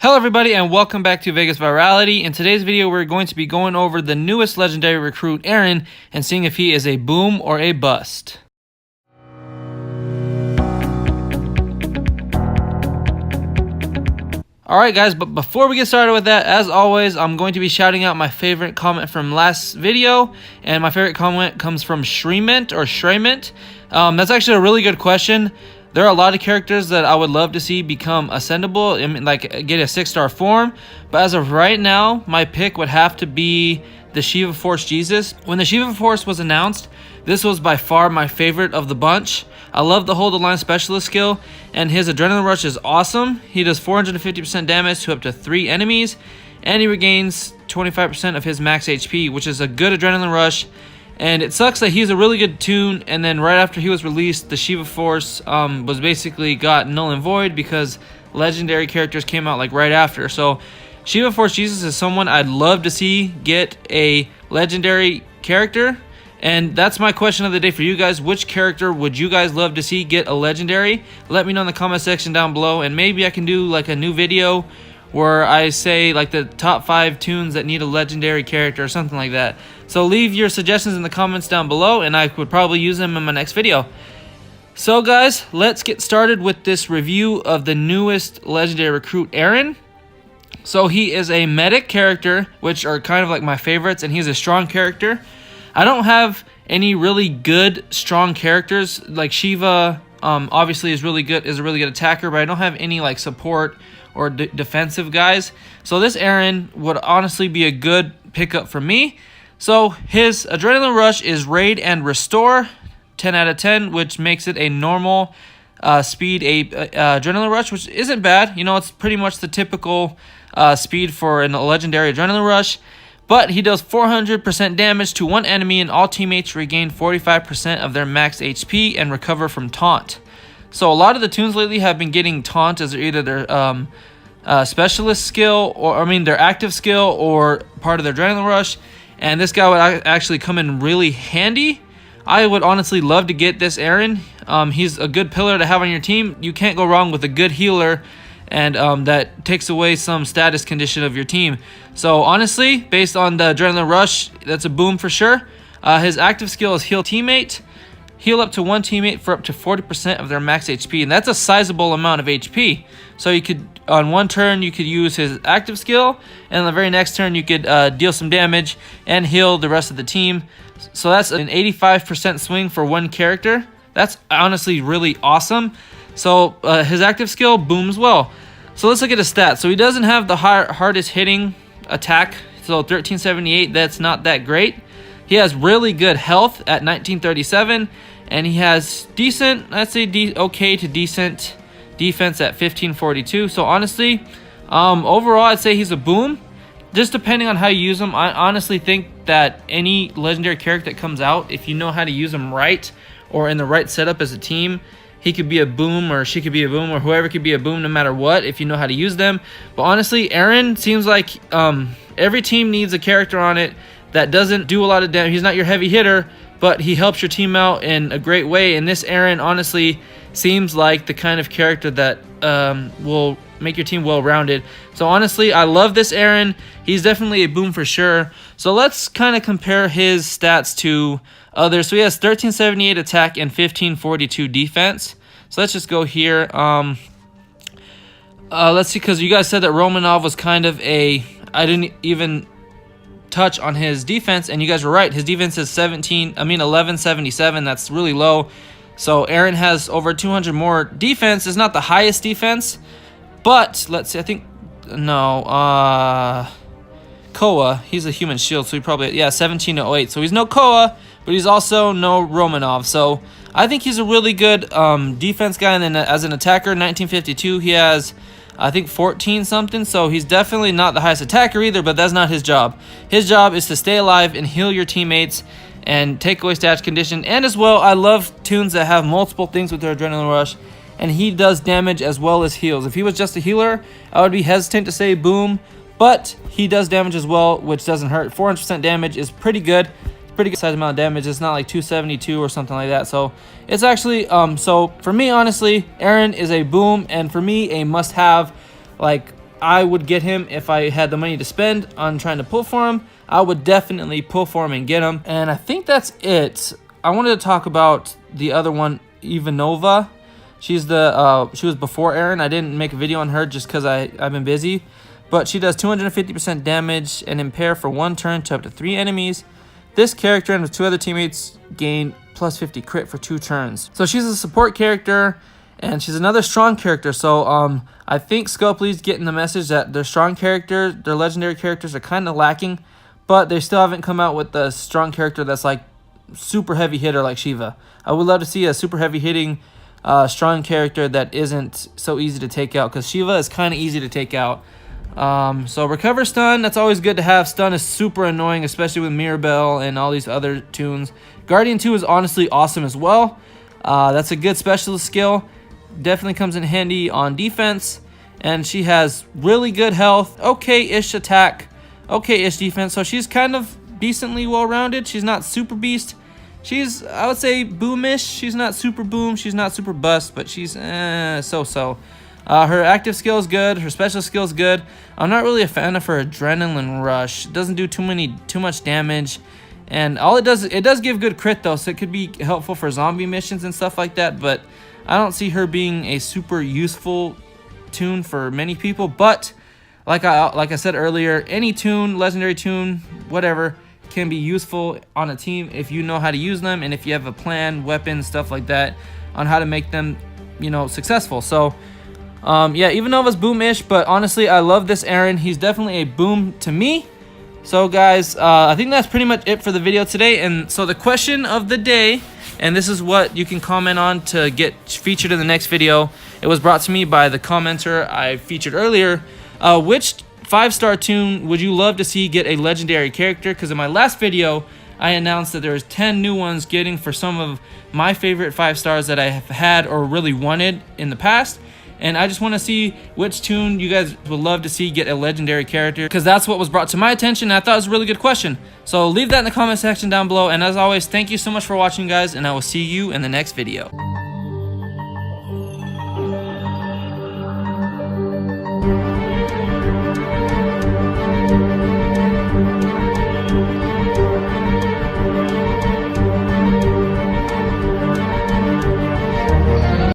Hello everybody and welcome back to Vegas Virality. In today's video we're going to be going over the newest legendary recruit Aaron and seeing if he is a boom or a bust. Alright guys, but before we get started with that, as always, I'm going to be shouting out my favorite comment from last video, and my favorite comment comes from Shrement or Shrement. That's actually a really good question. There are a lot of characters that I would love to see become ascendable, I mean, like get a 6-star form, but as of right now, my pick would have to be the Shiva Force Jesus. When the Shiva Force was announced, this was by far my favorite of the bunch. I love the Hold the Line Specialist skill, and his Adrenaline Rush is awesome. He does 450% damage to up to 3 enemies, and he regains 25% of his max HP, which is a good Adrenaline Rush. And it sucks that he's a really good tune, and then right after he was released, the Shiva Force was basically got null and void because legendary characters came out like right after. So Shiva Force Jesus is someone I'd love to see get a legendary character. And that's my question of the day for you guys. Which character would you guys love to see get a legendary? Let me know in the comment section down below, and maybe I can do like a new video where I say like the top 5 tunes that need a legendary character or something like that. So leave your suggestions in the comments down below and I would probably use them in my next video. So guys, let's get started with this review of the newest legendary recruit Aaron. So he is a medic character, which are kind of like my favorites, and he's a strong character. I don't have any really good strong characters. Like Shiva obviously is a really good attacker, but I don't have any like support or defensive guys. So this Aaron would honestly be a good pickup for me. So his Adrenaline Rush is Raid and Restore, 10 out of 10, which makes it a normal speed Adrenaline Rush, which isn't bad. You know, it's pretty much the typical speed for a legendary Adrenaline Rush. But he does 400% damage to one enemy, and all teammates regain 45% of their max HP and recover from taunt. So a lot of the tunes lately have been getting taunt as either their specialist skill, or their active skill, or part of their Adrenaline Rush. And this guy would actually come in really handy. I would honestly love to get this Aaron. He's a good pillar to have on your team. You can't go wrong with a good healer, and that takes away some status condition of your team. So honestly, based on the Adrenaline Rush, that's a boom for sure. His active skill is Heal Teammate. Heal up to one teammate for up to 40% of their max HP, and that's a sizable amount of HP. So you could, on one turn, you could use his active skill, and on the very next turn, you could deal some damage and heal the rest of the team. So that's an 85% swing for one character. That's honestly really awesome. So his active skill booms well. So let's look at his stats. So he doesn't have the hardest hitting attack. So 1378, that's not that great. He has really good health at 1937, and he has decent, let's say okay to decent defense at 1542. So honestly, overall I'd say he's a boom. Just depending on how you use him, I honestly think that any legendary character that comes out, if you know how to use him right or in the right setup as a team, he could be a boom, or she could be a boom, or whoever could be a boom no matter what if you know how to use them. But honestly, Aaron seems like every team needs a character on it that doesn't do a lot of damage. He's not your heavy hitter, but he helps your team out in a great way. And this Aaron honestly seems like the kind of character that will make your team well-rounded. So honestly, I love this Aaron. He's definitely a boom for sure. So let's kind of compare his stats to others. So he has 1378 attack and 1542 defense. So let's just go here. Let's see, because you guys said that Romanov was kind of a... I didn't even touch on his defense, and you guys were right. His defense is 1177. That's really low. So Aaron has over 200 more defense. It's not the highest defense, but let's see. I think Koa. He's a human shield, so he probably 1708. So he's no Koa, but he's also no Romanov. So I think he's a really good defense guy. And then as an attacker, 1952, he has, I think, 14 something. So he's definitely not the highest attacker either, but that's not his job. His job is to stay alive and heal your teammates and take away stats condition. And as well, I love tunes that have multiple things with their Adrenaline Rush, and he does damage as well as heals. If he was just a healer, I would be hesitant to say boom, but he does damage as well, which doesn't hurt. 400% damage is pretty good. Pretty good size amount of damage. It's not like 272 or something like that. So it's actually so for me, honestly, Aaron is a boom, and for me a must-have. Like, I would get him if I had the money to spend on trying to pull for him. I would definitely pull for him and get him. And I think that's it. I wanted to talk about the other one, Ivanova. She's the she was before Aaron. I didn't make a video on her just because I've been busy. But she does 250% damage and impair for 1 turn to up to 3 enemies. This character and with 2 other teammates gain plus 50 crit for 2 turns. So she's a support character, and she's another strong character. So I think Scopely's getting the message that their strong characters, their legendary characters, are kind of lacking, but they still haven't come out with a strong character that's like super heavy hitter like Shiva. I would love to see a super heavy hitting strong character that isn't so easy to take out, because Shiva is kind of easy to take out. So recover stun, that's always good to have. Stun is super annoying, especially with Mirabelle and all these other tunes. Guardian 2 is honestly awesome as well. That's a good specialist skill. Definitely comes in handy on defense. And she has really good health, okay-ish attack, okay-ish defense. So she's kind of decently well-rounded. She's not super beast. She's, I would say, boomish. She's not super boom. She's not super bust, but she's so-so. Her active skill is good. Her special skill is good. I'm not really a fan of her adrenaline rush. It doesn't do too much damage, and all it does give good crit though, so it could be helpful for zombie missions and stuff like that. But I don't see her being a super useful tune for many people. But like I said earlier, any tune, legendary tune, whatever, can be useful on a team if you know how to use them and if you have a plan, weapons, stuff like that, on how to make them, you know, successful. So. Yeah, Ivanova's boom-ish, but honestly, I love this Aaron. He's definitely a boom to me. So, guys, I think that's pretty much it for the video today. And so the question of the day, and this is what you can comment on to get featured in the next video. It was brought to me by the commenter I featured earlier. Which 5-star tune would you love to see get a legendary character? Because in my last video, I announced that there's 10 new ones getting for some of my favorite 5-stars that I have had or really wanted in the past. And I just want to see which tune you guys would love to see get a legendary character, because that's what was brought to my attention, and I thought it was a really good question. So leave that in the comment section down below, and as always, thank you so much for watching, guys, and I will see you in the next video.